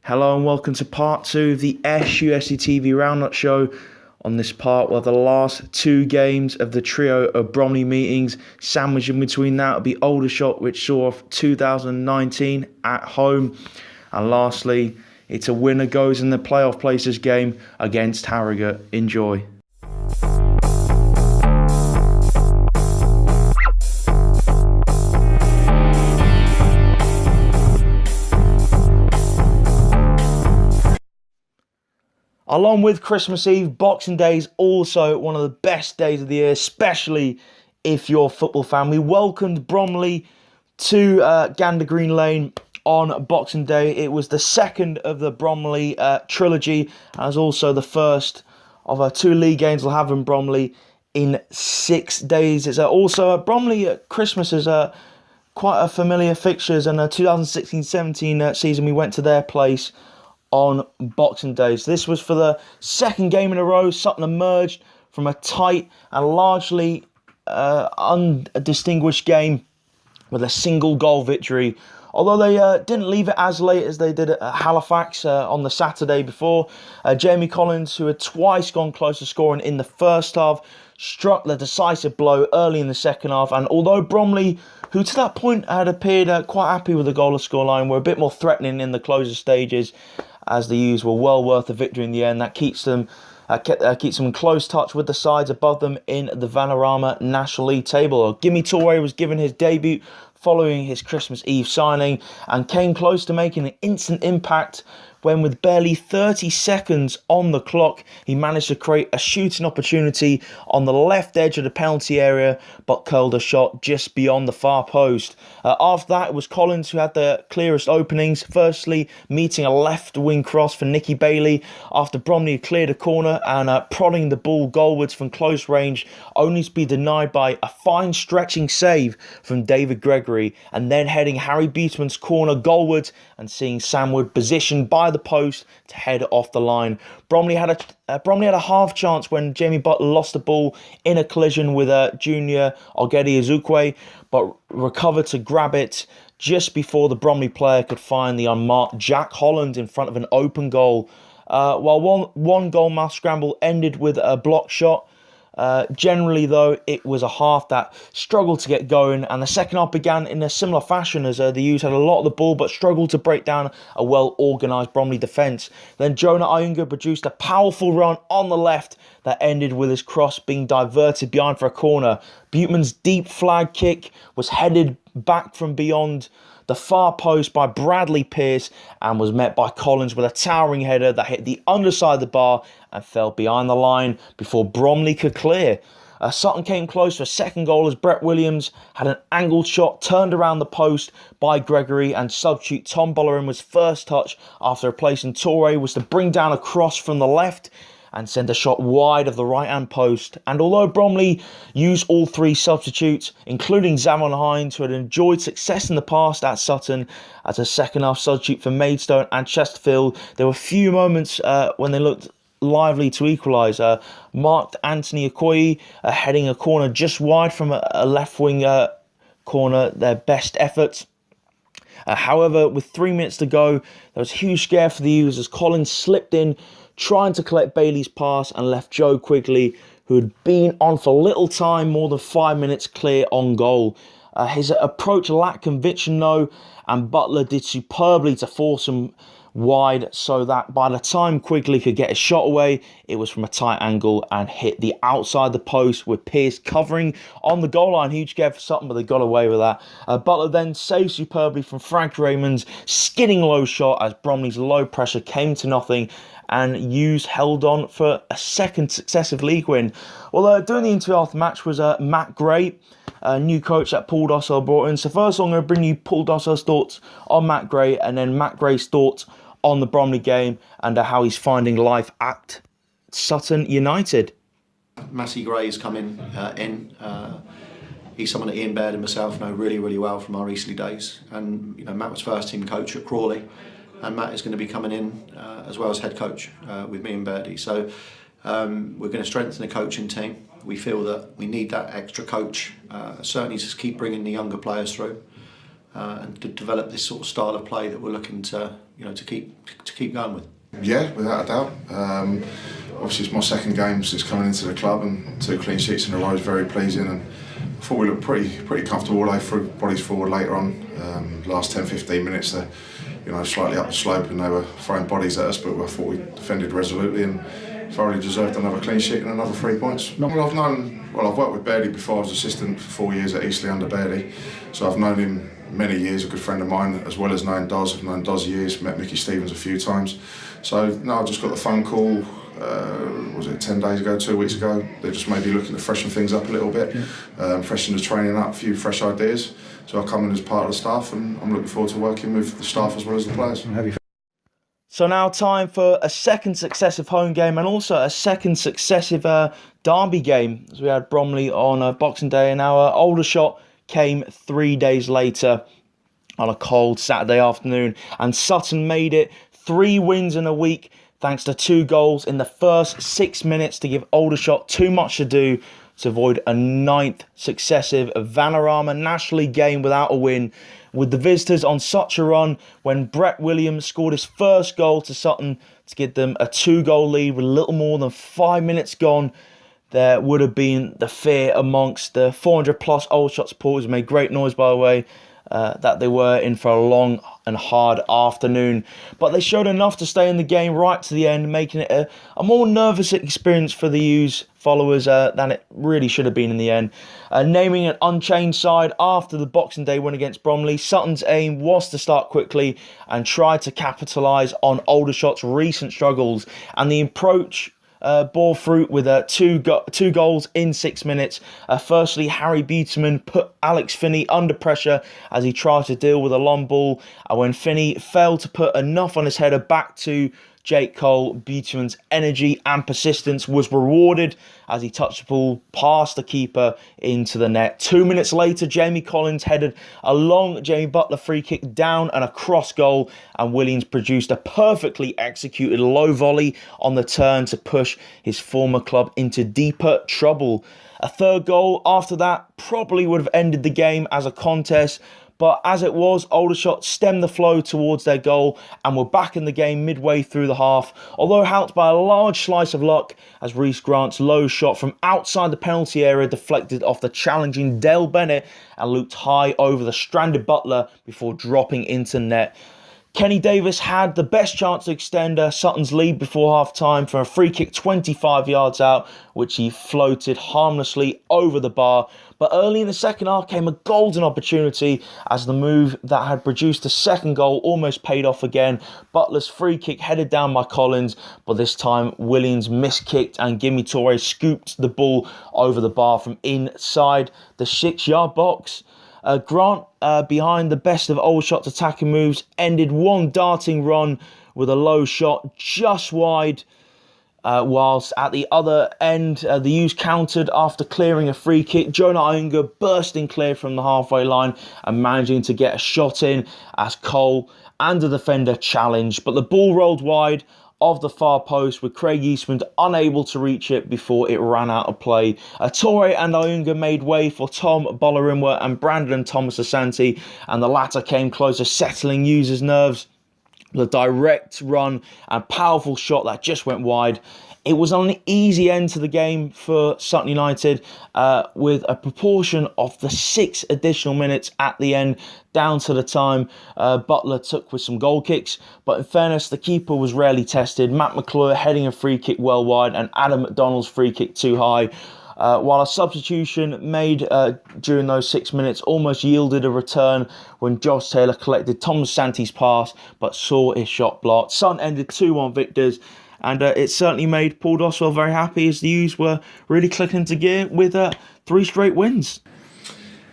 Hello and welcome to part 2 of the SUFCtv Roundup show. On this part, we'll have the last two games of the trio of Bromley meetings. Sandwiched in between that will be Aldershot, which saw off 2019 at home. And lastly, it's a winner goes in the playoff places game against Harrogate. Enjoy. Along with Christmas Eve, Boxing Day is also one of the best days of the year, especially if you're a football fan. We welcomed Bromley to Gander Green Lane on Boxing Day. It was the second of the Bromley trilogy, as also the first of two league games we'll have in Bromley in 6 days. It's also Bromley at Christmas is quite a familiar fixtures, and 2016-17 season we went to their place on Boxing Day. So this was for the second game in a row. Sutton emerged from a tight and largely undistinguished game with a single goal victory. Although they didn't leave it as late as they did at Halifax on the Saturday before. Jamie Collins, who had twice gone close to scoring in the first half, struck the decisive blow early in the second half. And although Bromley, who to that point had appeared quite happy with the goalless scoreline, were a bit more threatening in the closer stages, as the U's were well worth the victory in the end. That keeps them in close touch with the sides above them in the Vanarama National League table. Gimme Toure was given his debut following his Christmas Eve signing and came close to making an instant impact when, with barely 30 seconds on the clock, he managed to create a shooting opportunity on the left edge of the penalty area, but curled a shot just beyond the far post. After that, it was Collins who had the clearest openings, firstly meeting a left wing cross for Nicky Bailey after Bromley had cleared a corner and prodding the ball goalwards from close range, only to be denied by a fine stretching save from David Gregory, and then heading Harry Beatman's corner goalwards and seeing Sam Wood positioned by the post to head off the line. Bromley had a half chance when Jamie Butler lost the ball in a collision with Junior Ogedi Ezekwe, but recovered to grab it just before the Bromley player could find the unmarked Jack Holland in front of an open goal. While one goal mouth scramble ended with a block shot. Generally, though, it was a half that struggled to get going, and the second half began in a similar fashion as the U's had a lot of the ball but struggled to break down a well-organised Bromley defence. Then Jonah Ayunga produced a powerful run on the left that ended with his cross being diverted behind for a corner. Buteman's deep flag kick was headed back from beyond the far post by Bradley Pearce and was met by Collins with a towering header that hit the underside of the bar and fell behind the line before Bromley could clear. Sutton came close for a second goal as Brett Williams had an angled shot turned around the post by Gregory, and substitute Tom Bollerin was first touch after replacing Toure was to bring down a cross from the left and send a shot wide of the right-hand post. And although Bromley used all three substitutes, including Zavon Hines, who had enjoyed success in the past at Sutton as a second-half substitute for Maidstone and Chesterfield, there were few moments when they looked lively to equalise. Marked Anthony Okoye heading a corner just wide from a left-wing corner, their best efforts. However, with 3 minutes to go, there was a huge scare for the U's as Collins slipped in, trying to collect Bailey's pass, and left Joe Quigley, who had been on for little time, more than 5 minutes, clear on goal. His approach lacked conviction though, and Butler did superbly to force him wide so that by the time Quigley could get a shot away, it was from a tight angle and hit the outside the post with Pearce covering on the goal line. Huge game for Sutton, but they got away with that. Butler then saved superbly from Frank Raymond's skidding low shot as Bromley's low pressure came to nothing, and Hughes held on for a second successive league win. Well, during the interview after the match was Matt Gray, new coach that Paul Dossall brought in. So first I'm going to bring you Paul Dossall's thoughts on Matt Gray, and then Matt Gray's thoughts on the Bromley game and how he's finding life at Sutton United. Matty Gray's coming in. He's someone that Ian Baird and myself know really, really well from our Eastleigh days. And Matt was first team coach at Crawley, and Matt is going to be coming in as well as head coach with me and Birdie. So we're going to strengthen the coaching team. We feel that we need that extra coach, certainly to keep bringing the younger players through. and to develop this sort of style of play that we're looking to, to keep going with. Yeah, without a doubt. Obviously, it's my second game since coming into the club, and 2 clean sheets in a row is very pleasing. And I thought we looked pretty comfortable all day, through bodies forward later on. Last 10-15 minutes, they're slightly up the slope, and they were throwing bodies at us, but I thought we defended resolutely and thoroughly deserved another clean sheet and another 3 points. Well, I've worked with Bairdy before. I was assistant for 4 years at Eastleigh under Bairdy, so I've known him many years, a good friend of mine, as well as knowing Doz. I've known Doz years, met Mickey Stevens a few times. So no, I just got the phone call, was it 10 days ago, 2 weeks ago? They're just maybe looking to freshen things up a little bit, freshen the training up, a few fresh ideas. So I'll come in as part of the staff, and I'm looking forward to working with the staff as well as the players. So now time for a second successive home game and also a second successive derby game. As we had Bromley on Boxing Day, and our Aldershot came 3 days later on a cold Saturday afternoon, and Sutton made it 3 wins in a week thanks to 2 goals in the first 6 minutes to give Aldershot too much to do to avoid a 9th successive Vanarama National League game without a win, with the visitors on such a run when Brett Williams scored his first goal to Sutton to give them a 2-goal lead with a little more than 5 minutes gone. There would have been the fear amongst the 400 plus Aldershot supporters, who made great noise by the way, that they were in for a long and hard afternoon. But they showed enough to stay in the game right to the end, making it a more nervous experience for the U's followers than it really should have been in the end. Naming an unchanged side after the Boxing Day win against Bromley, Sutton's aim was to start quickly and try to capitalise on Aldershot's recent struggles, and the approach bore fruit with 2 goals in 6 minutes. Firstly, Harry Buteman put Alex Finney under pressure as he tried to deal with a long ball, and when Finney failed to put enough on his header back to Jake Cole, Buteman's energy and persistence was rewarded as he touched the ball past the keeper into the net. 2 minutes later, Jamie Collins headed a long Jamie Butler free kick down and a cross goal, and Williams produced a perfectly executed low volley on the turn to push his former club into deeper trouble. A 3rd goal after that probably would have ended the game as a contest, but as it was, Aldershot stemmed the flow towards their goal and were back in the game midway through the half, although helped by a large slice of luck as Reece Grant's low shot from outside the penalty area deflected off the challenging Dale Bennett and looped high over the stranded Butler before dropping into net. Kenny Davis had the best chance to extend Sutton's lead before half-time from a free kick 25 yards out, which he floated harmlessly over the bar. But early in the second half came a golden opportunity as the move that had produced the 2nd goal almost paid off again. Butler's free kick headed down by Collins, but this time Williams miskicked and Gimme Torre scooped the ball over the bar from inside the 6-yard box. Grant, behind the best of Aldershot's attacking moves, ended one darting run with a low shot just wide, whilst at the other end, the U's countered after clearing a free kick. Jonah Iunga bursting clear from the halfway line and managing to get a shot in as Cole and the defender challenged, but the ball rolled wide of the far post with Craig Eastman unable to reach it before it ran out of play. Torre and Iunga made way for Tom Bolarimwa and Brandon Thomas Asante, and the latter came closer, settling users' nerves. The direct run and powerful shot that just went wide. It was an easy end to the game for Sutton United, with a proportion of the 6 additional minutes at the end down to the time Butler took with some goal kicks. But in fairness, the keeper was rarely tested. Matt McClure heading a free kick well wide and Adam McDonald's free kick too high. While a substitution made during those 6 minutes almost yielded a return when Josh Taylor collected Tom Santi's pass but saw his shot blocked. Sutton ended 2-1 victors, and it certainly made Paul Doswell very happy as the U's were really clicking into gear with 3 straight wins.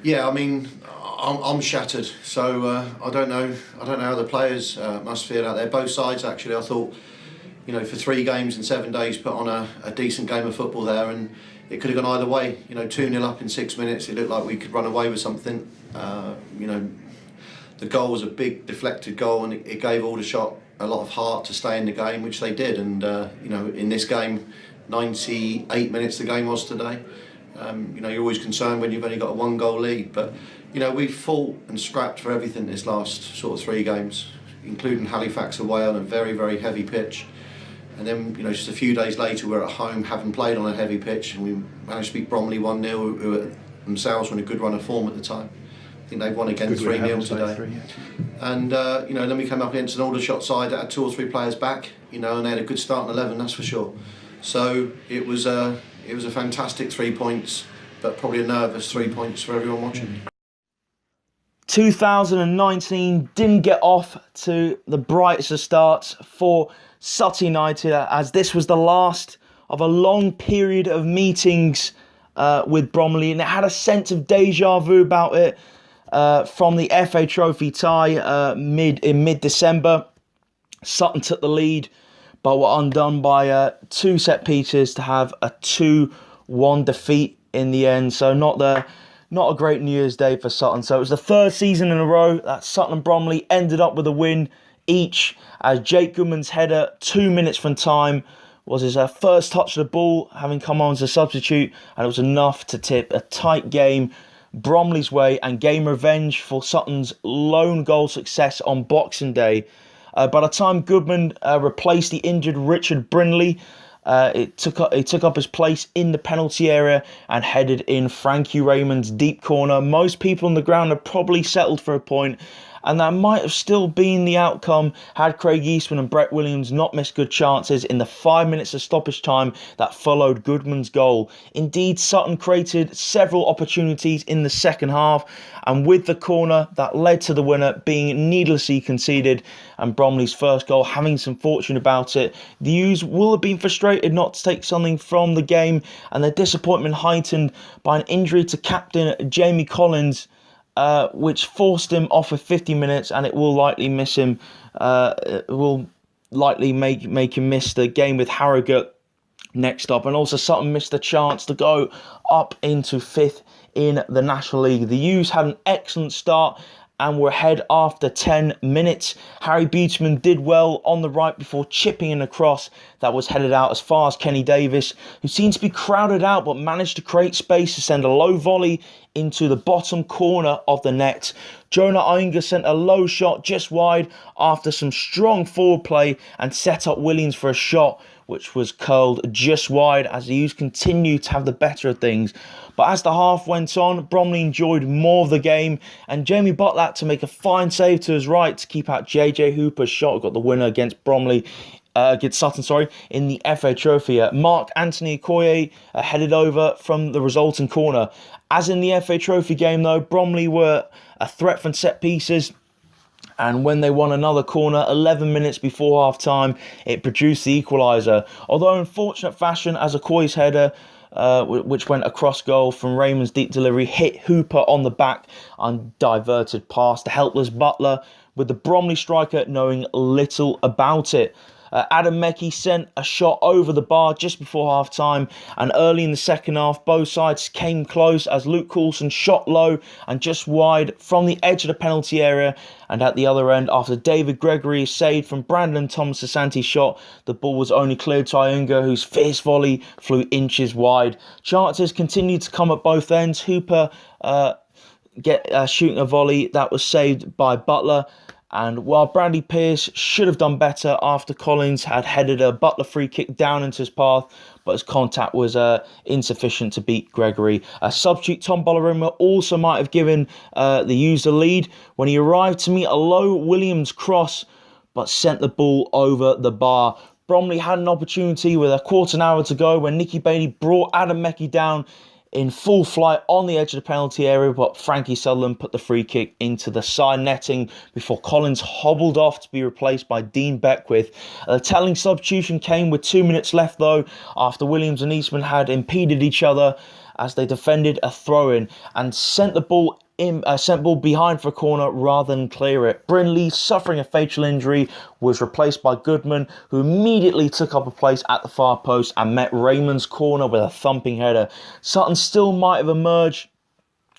Yeah, I mean, I'm shattered. So I don't know how the players must feel out there. Both sides actually. I thought, for 3 games in 7 days, put on a decent game of football there, and it could have gone either way. 2-0 up in 6 minutes. It looked like we could run away with something. The goal was a big deflected goal, and it gave Aldershot a lot of heart to stay in the game, which they did. And in this game, 98 minutes the game was today. You're always concerned when you've only got a 1-goal lead, but we've fought and scrapped for everything this last sort of 3 games, including Halifax away on a very, very heavy pitch. And then, just a few days later, we're at home, having played on a heavy pitch, and we managed to beat Bromley 1-0, who themselves were in a good run of form at the time. I think they've won again 3-0 today. And, then we came up against an Aldershot side that had 2 or 3 players back, and they had a good start in 11, that's for sure. So it was a fantastic 3 points, but probably a nervous 3 points for everyone watching. 2019 didn't get off to the brightest of starts for Sutton United, as this was the last of a long period of meetings with Bromley, and it had a sense of deja vu about it from the FA Trophy tie in mid-December. Sutton took the lead, but were undone by 2 set pieces to have a 2-1 defeat in the end. So not a great New Year's Day for Sutton. So it was the 3rd season in a row that Sutton and Bromley ended up with a win each, as Jake Goodman's header 2 minutes from time was his first touch of the ball, having come on as a substitute, and it was enough to tip a tight game Bromley's way and gain revenge for Sutton's lone goal success on Boxing Day. By the time Goodman replaced the injured Richard Brindley, he took up his place in the penalty area and headed in Frankie Raymond's deep corner. Most people on the ground had probably settled for a point, and that might have still been the outcome had Craig Eastman and Brett Williams not missed good chances in the 5 minutes of stoppage time that followed Goodman's goal. Indeed, Sutton created several opportunities in the second half, and with the corner that led to the winner being needlessly conceded and Bromley's first goal having some fortune about it, the U's will have been frustrated not to take something from the game, and their disappointment heightened by an injury to captain Jamie Collins, which forced him off for 50 minutes, and it will likely miss him. It will likely make him miss the game with Harrogate next up. And also Sutton missed the chance to go up into 5th in the National League. The U's had an excellent start and were ahead after 10 minutes. Harry Buteman did well on the right before chipping in a cross that was headed out as far as Kenny Davis, who seemed to be crowded out but managed to create space to send a low volley into the bottom corner of the net. Jonah Iyengar sent a low shot just wide after some strong forward play and set up Williams for a shot which was curled just wide as the U's continued to have the better of things. But as the half went on, Bromley enjoyed more of the game, and Jamie Butler had to make a fine save to his right to keep out JJ Hooper's shot, got the winner against against Sutton, in the FA Trophy. Mark Anthony Okoye headed over from the resulting corner. As in the FA Trophy game though, Bromley were a threat from set pieces, and when they won another corner 11 minutes before half-time, it produced the equaliser. Although in fortunate fashion, as Okoye's header, which went across goal from Raymond's deep delivery, hit Hooper on the back and diverted past the helpless Butler, with the Bromley striker knowing little about it. Adam Meckie sent a shot over the bar just before half-time, and early in the second half, both sides came close as Luke Coulson shot low and just wide from the edge of the penalty area, and at the other end, after David Gregory saved from Brandon Thomas-Sasanti's shot, the ball was only cleared to Iyengar, whose fierce volley flew inches wide. Chances continued to come at both ends. Hooper shooting a volley that was saved by Butler, and while Bradley Pearce should have done better after Collins had headed a Butler free kick down into his path, but his contact was insufficient to beat Gregory. Substitute Tom Bollarima also might have given the U's the lead when he arrived to meet a low Williams cross, but sent the ball over the bar. Bromley had an opportunity with a quarter of an hour to go when Nicky Bailey brought Adam Meckie down in full flight on the edge of the penalty area, but Frankie Sutherland put the free kick into the side netting before Collins hobbled off to be replaced by Dean Beckwith. A telling substitution came with 2 minutes left though, after Williams and Eastman had impeded each other as they defended a throw-in and sent the ball behind for a corner rather than clear it. Brindley, suffering a fatal injury, was replaced by Goodman, who immediately took up a place at the far post and met Raymond's corner with a thumping header. Sutton still might have emerged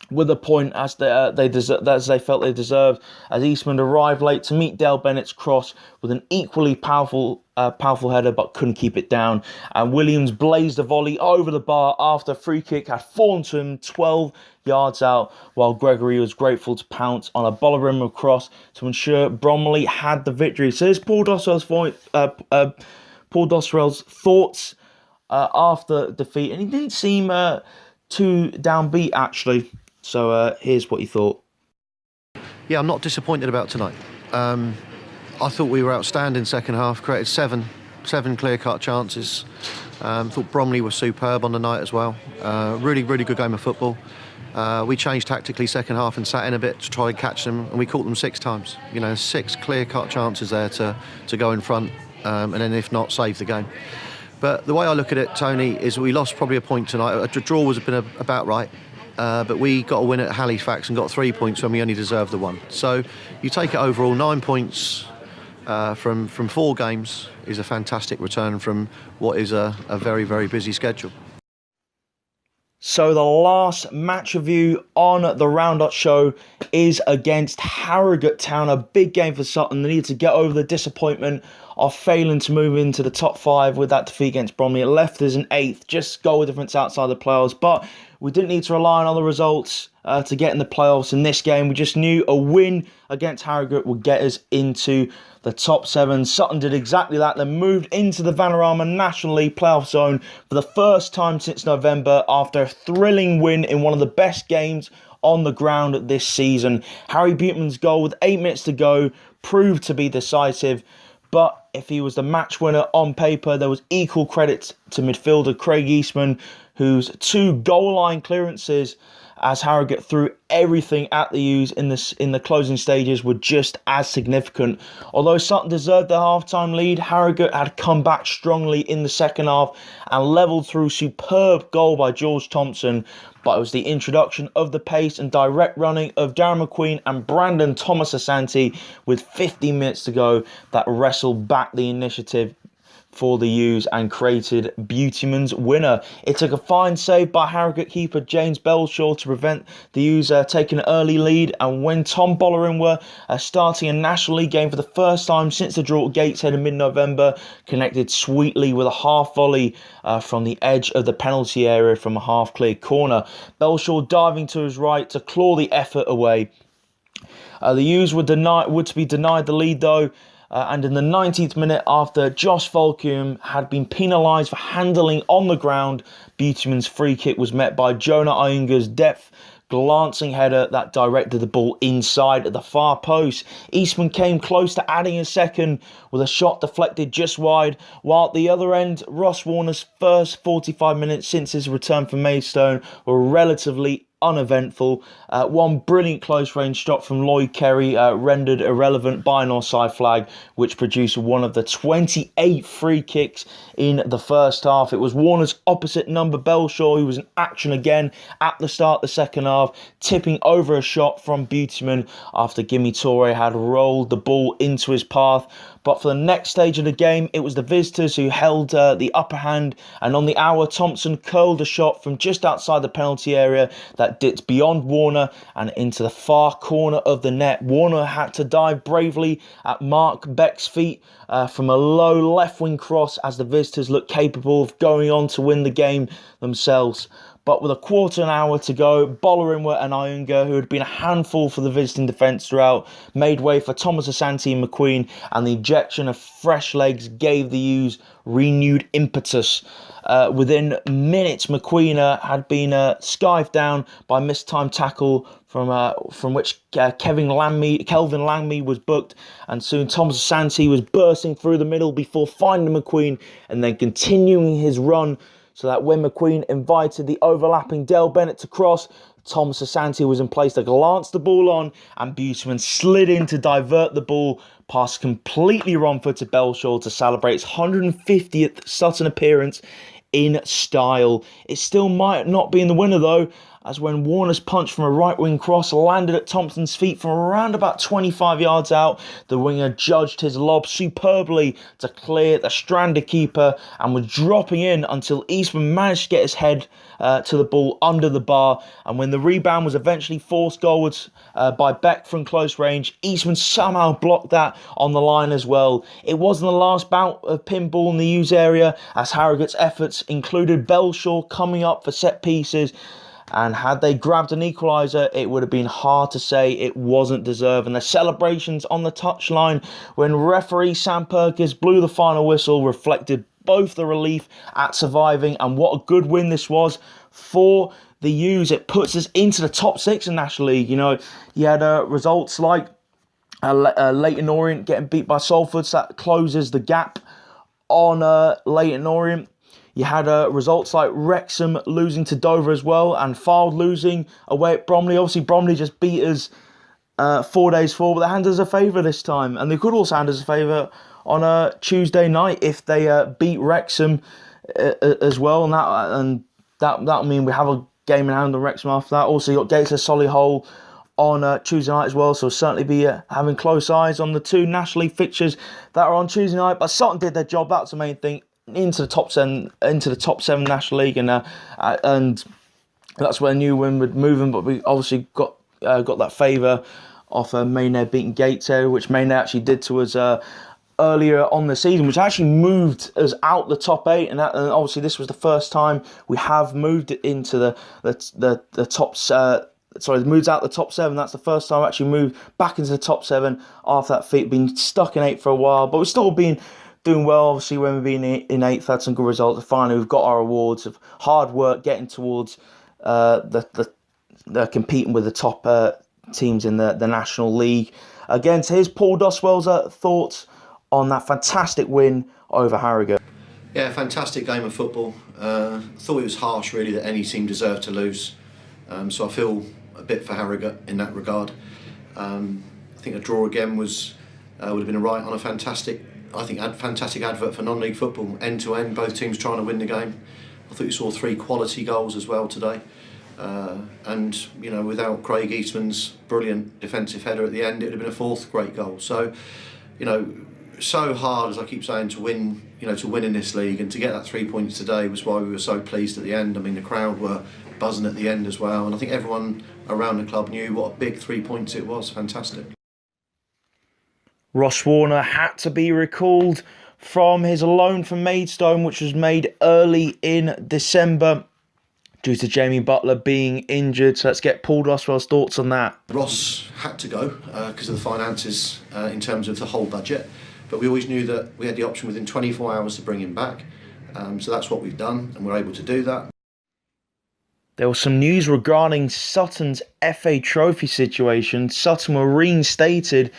with a point as they felt they deserved, as Eastman arrived late to meet Dale Bennett's cross with an equally powerful header, but couldn't keep it down. And Williams blazed a volley over the bar after a free kick had fallen to him 12 yards out, while Gregory was grateful to pounce on a Bollerim cross to ensure Bromley had the victory. So here's Paul Dosrell's thoughts after defeat, and he didn't seem too downbeat actually. So here's what he thought. Yeah, I'm not disappointed about tonight. I thought we were outstanding second half, created seven clear-cut chances. Thought Bromley was superb on the night as well. Really good game of football. We changed tactically second half and sat in a bit to try and catch them, and we caught them 6 times. 6 clear-cut chances there to go in front, and then if not, save the game. But the way I look at it, Tony, is we lost probably a point tonight. A draw would have been about right. But we got a win at Halifax and got 3 points when we only deserved the 1. So you take it overall, 9 points from 4 games is a fantastic return from what is a very busy schedule. So the last match review on the Roundup show is against Harrogate Town, a big game for Sutton. They need to get over the disappointment of failing to move into the top 5 with that defeat against Bromley. It left us in 8th, just goal difference outside the playoffs, but we didn't need to rely on other results to get in the playoffs in this game. We just knew a win against Harrogate would get us into the top 7. Sutton did exactly that. They moved into the Vanarama National League playoff zone for the first time since November after a thrilling win in one of the best games on the ground this season. Harry Buteman's goal with 8 minutes to go proved to be decisive, but if he was the match winner on paper, there was equal credit to midfielder Craig Eastman, whose 2 goal line clearances as Harrogate threw everything at the U's in the closing stages were just as significant. Although Sutton deserved their half-time lead, Harrogate had come back strongly in the second half and levelled through superb goal by George Thompson. But it was the introduction of the pace and direct running of Darren McQueen and Brandon Thomas Asante with 15 minutes to go that wrestled back the initiative for the U's and created Beautyman's winner. It took a fine save by Harrogate keeper James Belshaw to prevent the U's taking an early lead, and when Tom Bollerin were starting a National League game for the first time since the draw at Gateshead in mid-November, connected sweetly with a half volley from the edge of the penalty area from a half-cleared corner. Belshaw diving to his right to claw the effort away. The U's were to be denied the lead though, and in the 19th minute, after Josh Fulcum had been penalised for handling on the ground, Beautyman's free kick was met by Jonah Iunga's depth glancing header that directed the ball inside at the far post. Eastman came close to adding a second with a shot deflected just wide, while at the other end, Ross Warner's first 45 minutes since his return from Maidstone were relatively uneventful. One brilliant close range shot from Lloyd Kerry rendered irrelevant by an offside flag, which produced one of the 28 free kicks in the first half. It was Warner's opposite number, Belshaw, who was in action again at the start of the second half, tipping over a shot from Beautyman after Gimme Torre had rolled the ball into his path. But for the next stage of the game, it was the visitors who held the upper hand, and on the hour, Thompson curled a shot from just outside the penalty area that dipped beyond Warner and into the far corner of the net. Warner had to dive bravely at Mark Beck's feet from a low left-wing cross as the visitors looked capable of going on to win the game themselves. But with a quarter an hour to go, Bollerin and Iunga, who had been a handful for the visiting defence throughout, made way for Thomas Asante and McQueen, and the injection of fresh legs gave the U's renewed impetus. Within minutes, McQueen had been skived down by a mistimed tackle from which Kelvin Langmy was booked, and soon Thomas Asante was bursting through the middle before finding McQueen and then continuing his run, so that when McQueen invited the overlapping Dale Bennett to cross, Thomas Asante was in place to glance the ball on, and Beautyman slid in to divert the ball past completely wrong-footed Belshaw to celebrate his 150th Sutton appearance in style. It still might not be in the winner though, as when Warner's punch from a right wing cross landed at Thompson's feet from around about 25 yards out. The winger judged his lob superbly to clear the stranded keeper and was dropping in until Eastman managed to get his head to the ball under the bar. And when the rebound was eventually forced goalwards by Beck from close range, Eastman somehow blocked that on the line as well. It wasn't the last bout of pinball in the Hughes area, as Harrogate's efforts included Belshaw coming up for set pieces. And had they grabbed an equaliser, it would have been hard to say it wasn't deserved. And the celebrations on the touchline when referee Sam Perkins blew the final whistle reflected both the relief at surviving and what a good win this was for the Hughes. It puts us into the top 6 in National League. You know, you had results like Leyton Orient getting beat by Salford, so that closes the gap on Leyton Orient. You had results like Wrexham losing to Dover as well, and Fylde losing away at Bromley. Obviously, Bromley just beat us 4 days before, but they handed us a favour this time. And they could also hand us a favour on a Tuesday night if they beat Wrexham as well. And that'll mean we have a game in hand on Wrexham after that. Also, you got Gateshead Solihull on Tuesday night as well, so we'll certainly be having close eyes on the 2 National League fixtures that are on Tuesday night. But Sutton did their job, that's the main thing, into the top 7 National League, and that's where New Win would move them. But we obviously got that favour off Maynard beating Gateshead, which Maynard actually did to us earlier on the season, which actually moved us out the top 8, and obviously this was the first time we have moved it into the top. Moves out the top 7. That's the first time I actually moved back into the top 7 after that feat. Been stuck in 8 for a while, but we've still been doing well. Obviously, when we've been in 8th, had some good results. Finally, we've got our awards of hard work, getting towards the competing with the top teams in the National League. Again, so here's Paul Doswell's thoughts on that fantastic win over Harrogate. Yeah, fantastic game of football. I thought it was harsh, really, that any team deserved to lose. So I feel a bit for Harrogate in that regard. I think a draw again would have been on a fantastic advert for non-league football, end to end, both teams trying to win the game. I thought you saw 3 quality goals as well today, and you know, without Craig Eastman's brilliant defensive header at the end, it would have been a 4th great goal. So, you know, so hard, as I keep saying, to win in this league, and to get that 3 points today was why we were so pleased at the end. I mean, the crowd were buzzing at the end as well, and I think everyone around the club knew what a big 3 points it was. Fantastic. Ross Warner had to be recalled from his loan from Maidstone, which was made early in December due to Jamie Butler being injured. So let's get Paul Doswell's thoughts on that. Ross had to go because of the finances in terms of the whole budget, but we always knew that we had the option within 24 hours to bring him back. So that's what we've done, and we're able to do that. There was some news regarding Sutton's FA Trophy situation. Sutton were reinstated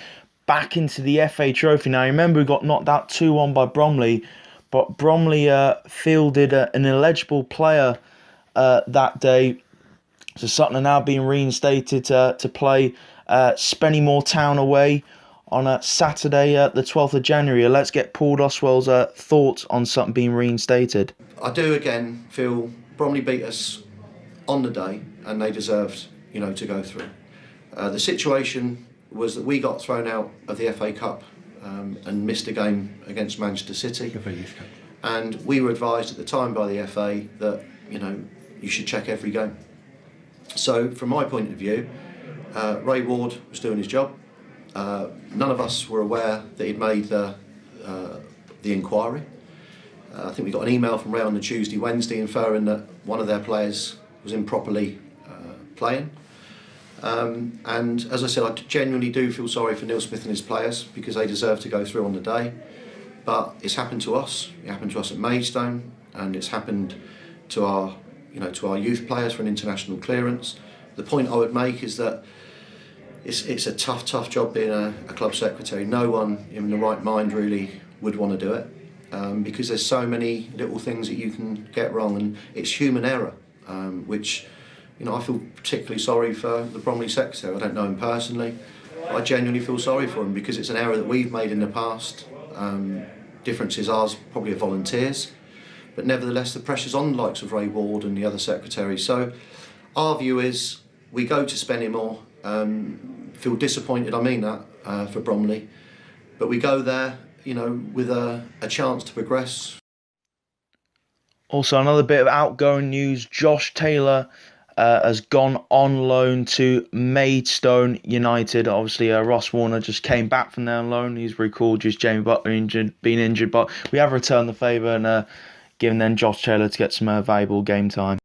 back into the FA Trophy. Now, remember, we got knocked out 2-1 by Bromley, but Bromley fielded an illegible player that day. So Sutton are now being reinstated to play Spennymoor Town away on Saturday, the 12th of January. Let's get Paul Doswell's thoughts on Sutton being reinstated. I do again feel Bromley beat us on the day, and they deserved, to go through. The situation was that we got thrown out of the FA Cup and missed a game against Manchester City. And we were advised at the time by the FA that, you should check every game. So from my point of view, Ray Ward was doing his job. None of us were aware that he'd made the inquiry. I think we got an email from Ray on the Tuesday, Wednesday, inferring that one of their players was improperly playing. And as I said, I genuinely do feel sorry for Neil Smith and his players, because they deserve to go through on the day. But it's happened to us. It happened to us at Maidstone, and it's happened to our, to our youth players for an international clearance. The point I would make is that it's a tough job being a club secretary. No one in the right mind really would want to do it, because there's so many little things that you can get wrong, and it's human error, which, I feel particularly sorry for the Bromley secretary. I don't know him personally. I genuinely feel sorry for him, because it's an error that we've made in the past. Difference is ours probably are volunteers, but nevertheless the pressure's on the likes of Ray Ward and the other secretaries. So Our view is we go to Spennymoor, feel disappointed, I mean that, for Bromley, but we go there, you know, with a chance to progress. Also, another bit of outgoing news, Josh Taylor has gone on loan to Maidstone United. Obviously, Ross Warner just came back from there on loan. He's recalled just Jamie Butler being injured, but we have returned the favour and given then Josh Taylor to get some valuable game time.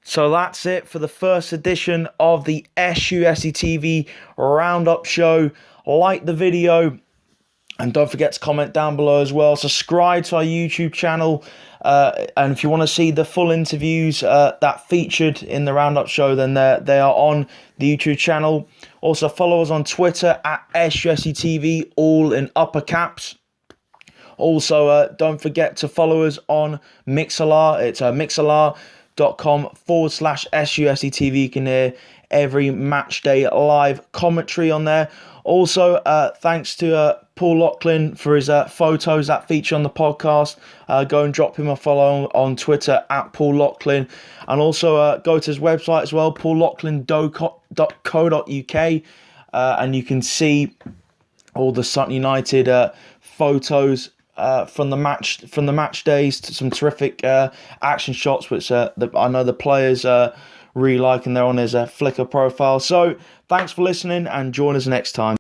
So that's it for the first edition of the SUFCtv Roundup Show. Like the video, and don't forget to comment down below as well. Subscribe to our YouTube channel. And if you want to see the full interviews that featured in the Roundup Show, then they are on the YouTube channel. Also, follow us on Twitter at SUFCtv, all in upper caps. Also, don't forget to follow us on Mixlr. It's mixlr.com/SUFCtv. You can hear every match day live commentary on there. Also, thanks to Paul Lachlan for his photos that feature on the podcast. Go and drop him a follow on Twitter at Paul Lachlan. And also go to his website as well, paullachlan.co.uk. And you can see all the Sutton United photos from the match days, to some terrific action shots, which I know the players really like, and they're on his Flickr profile. So thanks for listening, and join us next time.